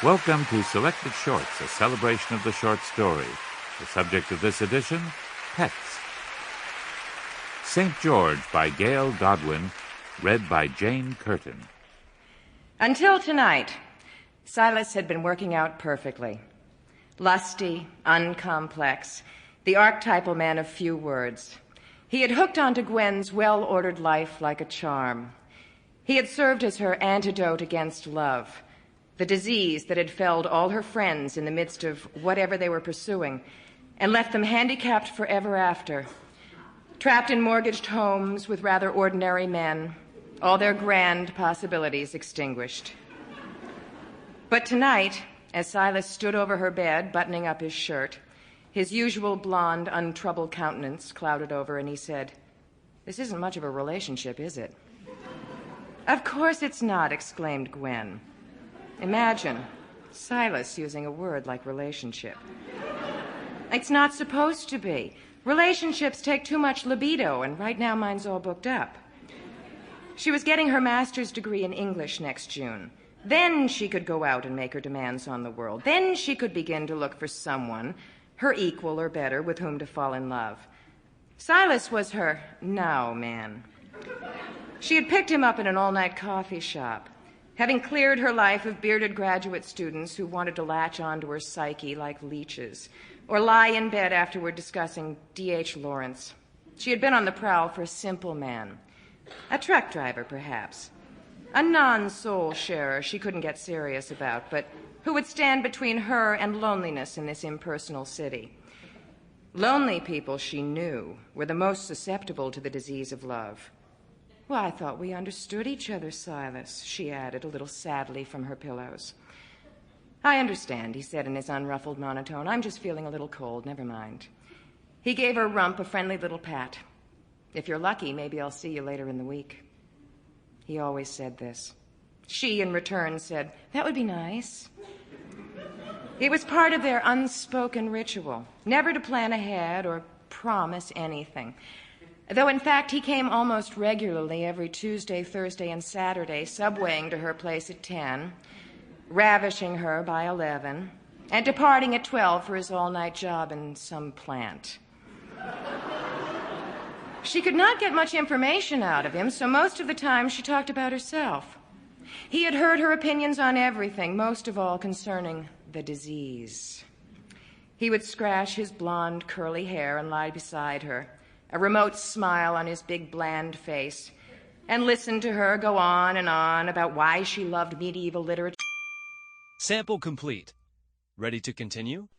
Welcome to Selected Shorts, a celebration of the short story. The subject of this edition, pets. St. George by Gail Godwin, read by Jane Curtin. Until tonight, Silas had been working out perfectly. Lusty, uncomplex, the archetypal man of few words. He had hooked onto Gwen's well-ordered life like a charm. He had served as her antidote against love, the disease that had felled all her friends in the midst of whatever they were pursuing and left them handicapped forever after, trapped in mortgaged homes with rather ordinary men, all their grand possibilities extinguished. But tonight, as Silas stood over her bed, buttoning up his shirt, his usual blonde, untroubled countenance clouded over, and he said, "This isn't much of a relationship, is it?" "Of course it's not," exclaimed Gwen. Imagine Silas using a word like relationship. It's not supposed to be. Relationships take too much libido, and right now mine's all booked up. She was getting her master's degree in English next June. Then she could go out and make her demands on the world. Then she could begin to look for someone, her equal or better, with whom to fall in love. Silas was her now man. She had picked him up in an all-night coffee shop, having cleared her life of bearded graduate students who wanted to latch onto her psyche like leeches, or lie in bed afterward discussing D.H. Lawrence. She had been on the prowl for a simple man, a truck driver, perhaps, a non-soul sharer she couldn't get serious about, but who would stand between her and loneliness in this impersonal city. Lonely people, she knew, were the most susceptible to the disease of love. "Well, I thought we understood each other, Silas," she added, a little sadly from her pillows. "I understand," he said in his unruffled monotone. "I'm just feeling a little cold. Never mind." He gave her rump a friendly little pat. "If you're lucky, maybe I'll see you later in the week." He always said this. She, in return, said, "That would be nice." It was part of their unspoken ritual, never to plan ahead or promise anything. Though, in fact, he came almost regularly every Tuesday, Thursday, and Saturday, subwaying to her place at 10, ravishing her by 11, and departing at 12 for his all-night job in some plant. She could not get much information out of him, so most of the time she talked about herself. He had heard her opinions on everything, most of all concerning the disease. He would scratch his blonde, curly hair and lie beside her, a remote smile on his big, bland face, and listen to her go on and on about why she loved medieval literature. Sample complete. Ready to continue?